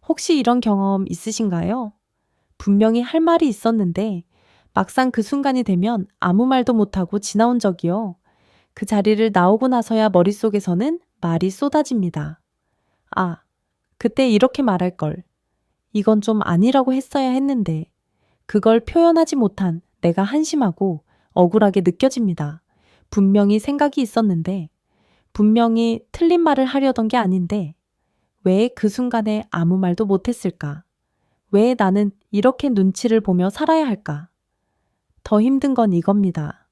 혹시 이런 경험 있으신가요? 분명히 할 말이 있었는데 막상 그 순간이 되면 아무 말도 못하고 지나온 적이요. 그 자리를 나오고 나서야 머릿속에서는 말이 쏟아집니다. 아, 그때 이렇게 말할 걸. 이건 좀 아니라고 했어야 했는데 그걸 표현하지 못한 내가 한심하고 억울하게 느껴집니다. 분명히 생각이 있었는데 분명히 틀린 말을 하려던 게 아닌데 왜 그 순간에 아무 말도 못했을까? 왜 나는 이렇게 눈치를 보며 살아야 할까? 더 힘든 건 이겁니다.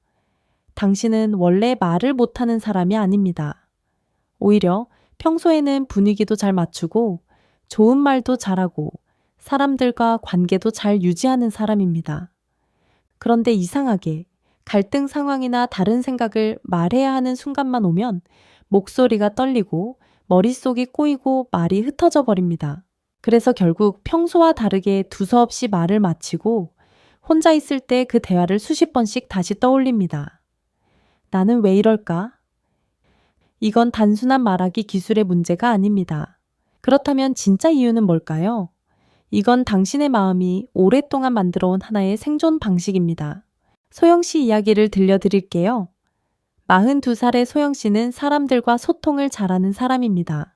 당신은 원래 말을 못하는 사람이 아닙니다. 오히려 평소에는 분위기도 잘 맞추고 좋은 말도 잘하고 사람들과 관계도 잘 유지하는 사람입니다. 그런데 이상하게 갈등 상황이나 다른 생각을 말해야 하는 순간만 오면 목소리가 떨리고 머릿속이 꼬이고 말이 흩어져 버립니다. 그래서 결국 평소와 다르게 두서없이 말을 마치고 혼자 있을 때 그 대화를 수십 번씩 다시 떠올립니다. 나는 왜 이럴까? 이건 단순한 말하기 기술의 문제가 아닙니다. 그렇다면 진짜 이유는 뭘까요? 이건 당신의 마음이 오랫동안 만들어온 하나의 생존 방식입니다. 소영 씨 이야기를 들려드릴게요. 42살의 소영 씨는 사람들과 소통을 잘하는 사람입니다.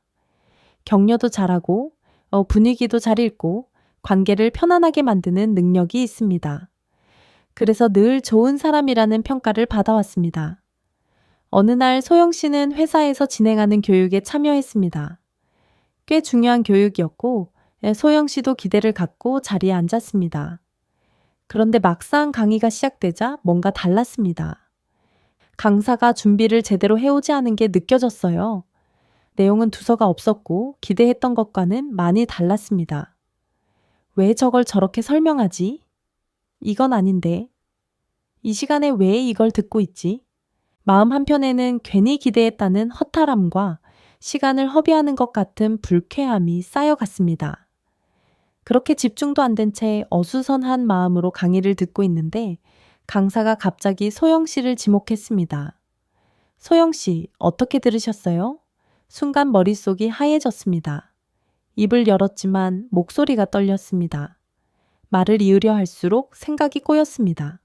격려도 잘하고 분위기도 잘 읽고 관계를 편안하게 만드는 능력이 있습니다. 그래서 늘 좋은 사람이라는 평가를 받아왔습니다. 어느 날 소영 씨는 회사에서 진행하는 교육에 참여했습니다. 꽤 중요한 교육이었고 소영 씨도 기대를 갖고 자리에 앉았습니다. 그런데 막상 강의가 시작되자 뭔가 달랐습니다. 강사가 준비를 제대로 해오지 않은 게 느껴졌어요. 내용은 두서가 없었고 기대했던 것과는 많이 달랐습니다. 왜 저걸 저렇게 설명하지? 이건 아닌데. 이 시간에 왜 이걸 듣고 있지? 마음 한편에는 괜히 기대했다는 허탈함과 시간을 허비하는 것 같은 불쾌함이 쌓여갔습니다. 그렇게 집중도 안 된 채 어수선한 마음으로 강의를 듣고 있는데 강사가 갑자기 소영 씨를 지목했습니다. 소영 씨, 어떻게 들으셨어요? 순간 머릿속이 하얘졌습니다. 입을 열었지만 목소리가 떨렸습니다. 말을 이으려 할수록 생각이 꼬였습니다.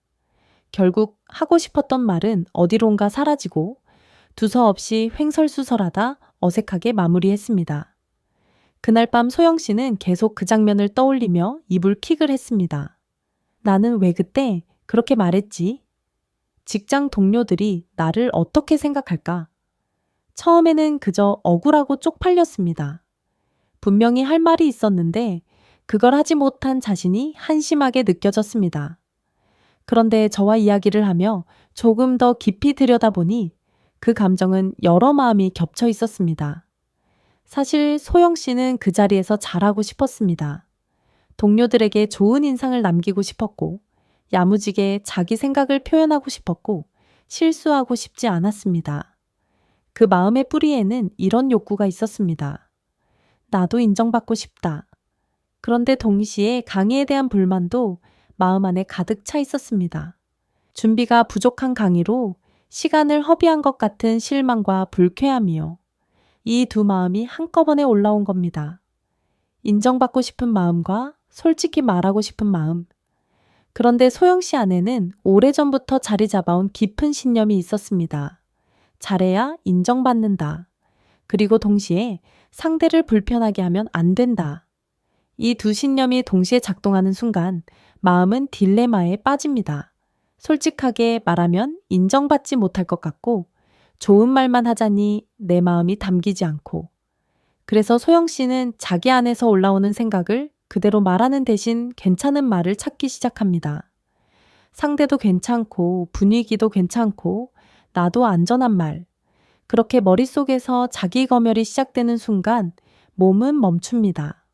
결국 하고 싶었던 말은 어디론가 사라지고 두서없이 횡설수설하다 어색하게 마무리했습니다. 그날 밤 소영 씨는 계속 그 장면을 떠올리며 입을 킥을 했습니다. 나는 왜 그때 그렇게 말했지? 직장 동료들이 나를 어떻게 생각할까? 처음에는 그저 억울하고 쪽팔렸습니다. 분명히 할 말이 있었는데 그걸 하지 못한 자신이 한심하게 느껴졌습니다. 그런데 저와 이야기를 하며 조금 더 깊이 들여다보니 그 감정은 여러 마음이 겹쳐 있었습니다. 사실 소영 씨는 그 자리에서 잘하고 싶었습니다. 동료들에게 좋은 인상을 남기고 싶었고, 야무지게 자기 생각을 표현하고 싶었고, 실수하고 싶지 않았습니다. 그 마음의 뿌리에는 이런 욕구가 있었습니다. 나도 인정받고 싶다. 그런데 동시에 강의에 대한 불만도 마음 안에 가득 차 있었습니다. 준비가 부족한 강의로 시간을 허비한 것 같은 실망과 불쾌함이요. 이 두 마음이 한꺼번에 올라온 겁니다. 인정받고 싶은 마음과 솔직히 말하고 싶은 마음. 그런데 소영 씨 안에는 오래전부터 자리 잡아온 깊은 신념이 있었습니다. 잘해야 인정받는다. 그리고 동시에 상대를 불편하게 하면 안 된다. 이 두 신념이 동시에 작동하는 순간 마음은 딜레마에 빠집니다. 솔직하게 말하면 인정받지 못할 것 같고 좋은 말만 하자니 내 마음이 담기지 않고 그래서 소영 씨는 자기 안에서 올라오는 생각을 그대로 말하는 대신 괜찮은 말을 찾기 시작합니다. 상대도 괜찮고 분위기도 괜찮고 나도 안전한 말. 그렇게 머릿속에서 자기 검열이 시작되는 순간 몸은 멈춥니다.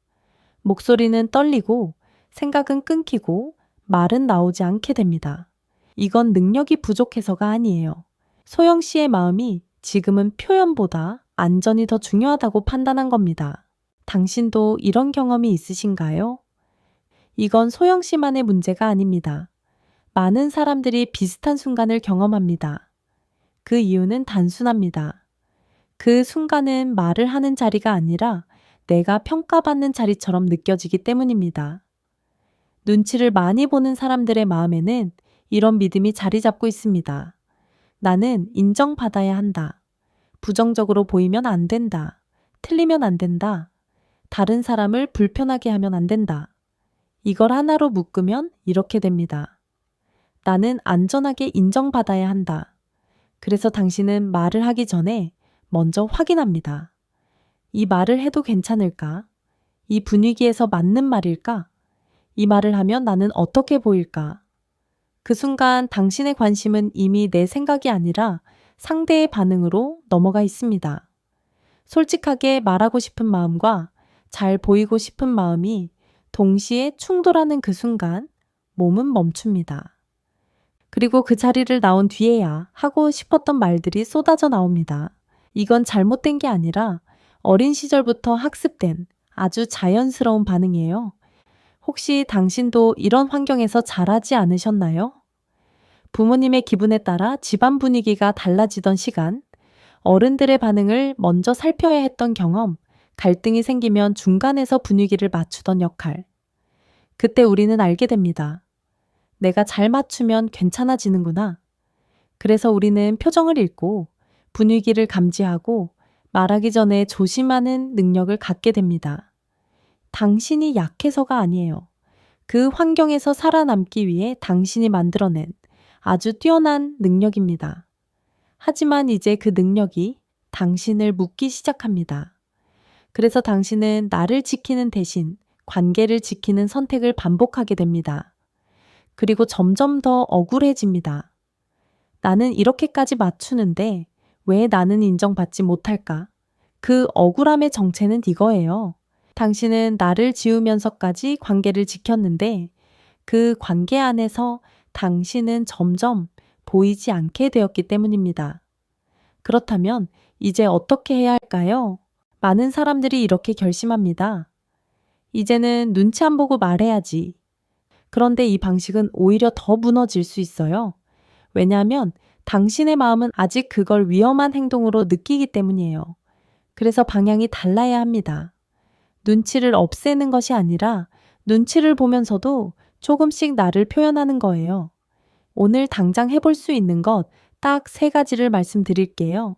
목소리는 떨리고 생각은 끊기고 말은 나오지 않게 됩니다. 이건 능력이 부족해서가 아니에요. 소영 씨의 마음이 지금은 표현보다 안전이 더 중요하다고 판단한 겁니다. 당신도 이런 경험이 있으신가요? 이건 소영 씨만의 문제가 아닙니다. 많은 사람들이 비슷한 순간을 경험합니다. 그 이유는 단순합니다. 그 순간은 말을 하는 자리가 아니라 내가 평가받는 자리처럼 느껴지기 때문입니다. 눈치를 많이 보는 사람들의 마음에는 이런 믿음이 자리 잡고 있습니다. 나는 인정받아야 한다. 부정적으로 보이면 안 된다. 틀리면 안 된다. 다른 사람을 불편하게 하면 안 된다. 이걸 하나로 묶으면 이렇게 됩니다. 나는 안전하게 인정받아야 한다. 그래서 당신은 말을 하기 전에 먼저 확인합니다. 이 말을 해도 괜찮을까? 이 분위기에서 맞는 말일까? 이 말을 하면 나는 어떻게 보일까? 그 순간 당신의 관심은 이미 내 생각이 아니라 상대의 반응으로 넘어가 있습니다. 솔직하게 말하고 싶은 마음과 잘 보이고 싶은 마음이 동시에 충돌하는 그 순간 몸은 멈춥니다. 그리고 그 자리를 나온 뒤에야 하고 싶었던 말들이 쏟아져 나옵니다. 이건 잘못된 게 아니라 어린 시절부터 학습된 아주 자연스러운 반응이에요. 혹시 당신도 이런 환경에서 자라지 않으셨나요? 부모님의 기분에 따라 집안 분위기가 달라지던 시간, 어른들의 반응을 먼저 살펴야 했던 경험, 갈등이 생기면 중간에서 분위기를 맞추던 역할. 그때 우리는 알게 됩니다. 내가 잘 맞추면 괜찮아지는구나. 그래서 우리는 표정을 읽고 분위기를 감지하고 말하기 전에 조심하는 능력을 갖게 됩니다. 당신이 약해서가 아니에요. 그 환경에서 살아남기 위해 당신이 만들어낸 아주 뛰어난 능력입니다. 하지만 이제 그 능력이 당신을 묶기 시작합니다. 그래서 당신은 나를 지키는 대신 관계를 지키는 선택을 반복하게 됩니다. 그리고 점점 더 억울해집니다. 나는 이렇게까지 맞추는데 왜 나는 인정받지 못할까? 그 억울함의 정체는 이거예요. 당신은 나를 지우면서까지 관계를 지켰는데 그 관계 안에서 당신은 점점 보이지 않게 되었기 때문입니다. 그렇다면 이제 어떻게 해야 할까요? 많은 사람들이 이렇게 결심합니다. 이제는 눈치 안 보고 말해야지. 그런데 이 방식은 오히려 더 무너질 수 있어요. 왜냐하면 당신의 마음은 아직 그걸 위험한 행동으로 느끼기 때문이에요. 그래서 방향이 달라야 합니다. 눈치를 없애는 것이 아니라 눈치를 보면서도 조금씩 나를 표현하는 거예요. 오늘 당장 해볼 수 있는 것 딱 3가지를 말씀드릴게요.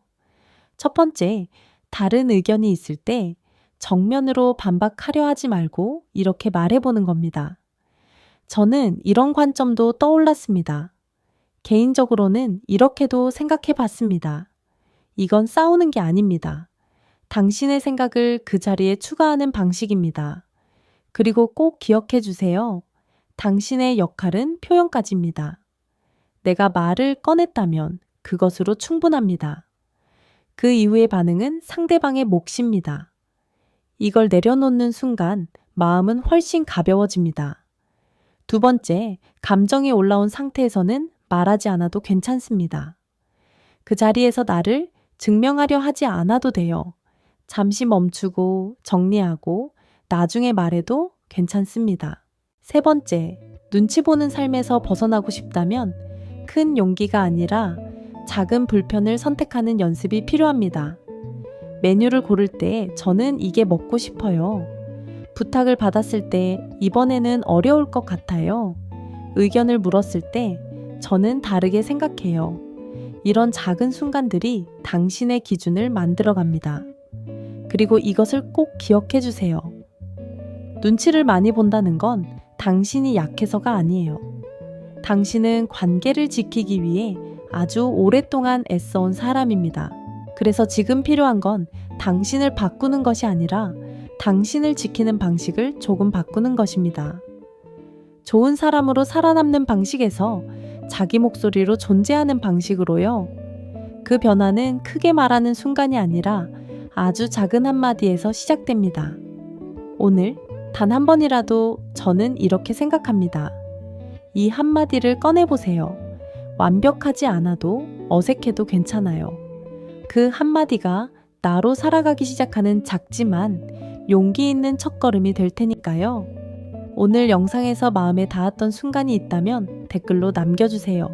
첫 번째, 다른 의견이 있을 때 정면으로 반박하려 하지 말고 이렇게 말해보는 겁니다. 저는 이런 관점도 떠올랐습니다. 개인적으로는 이렇게도 생각해 봤습니다. 이건 싸우는 게 아닙니다. 당신의 생각을 그 자리에 추가하는 방식입니다. 그리고 꼭 기억해 주세요. 당신의 역할은 표현까지입니다. 내가 말을 꺼냈다면 그것으로 충분합니다. 그 이후의 반응은 상대방의 몫입니다. 이걸 내려놓는 순간 마음은 훨씬 가벼워집니다. 두 번째, 감정이 올라온 상태에서는 말하지 않아도 괜찮습니다. 그 자리에서 나를 증명하려 하지 않아도 돼요. 잠시 멈추고 정리하고 나중에 말해도 괜찮습니다. 세 번째, 눈치 보는 삶에서 벗어나고 싶다면 큰 용기가 아니라 작은 불편을 선택하는 연습이 필요합니다. 메뉴를 고를 때 저는 이게 먹고 싶어요. 부탁을 받았을 때 이번에는 어려울 것 같아요. 의견을 물었을 때 저는 다르게 생각해요. 이런 작은 순간들이 당신의 기준을 만들어 갑니다. 그리고 이것을 꼭 기억해 주세요. 눈치를 많이 본다는 건 당신이 약해서가 아니에요. 당신은 관계를 지키기 위해 아주 오랫동안 애써온 사람입니다. 그래서 지금 필요한 건 당신을 바꾸는 것이 아니라 당신을 지키는 방식을 조금 바꾸는 것입니다. 좋은 사람으로 살아남는 방식에서 자기 목소리로 존재하는 방식으로요. 그 변화는 크게 말하는 순간이 아니라 아주 작은 한마디에서 시작됩니다. 오늘 단 한 번이라도 저는 이렇게 생각합니다. 이 한마디를 꺼내보세요. 완벽하지 않아도 어색해도 괜찮아요. 그 한마디가 나로 살아가기 시작하는 작지만 용기 있는 첫걸음이 될 테니까요. 오늘 영상에서 마음에 닿았던 순간이 있다면 댓글로 남겨주세요.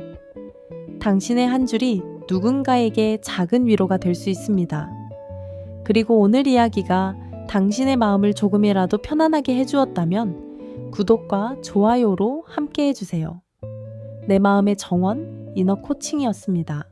당신의 한 줄이 누군가에게 작은 위로가 될 수 있습니다. 그리고 오늘 이야기가 당신의 마음을 조금이라도 편안하게 해주었다면 구독과 좋아요로 함께 해주세요. 내 마음의 정원, 이너 코칭이었습니다.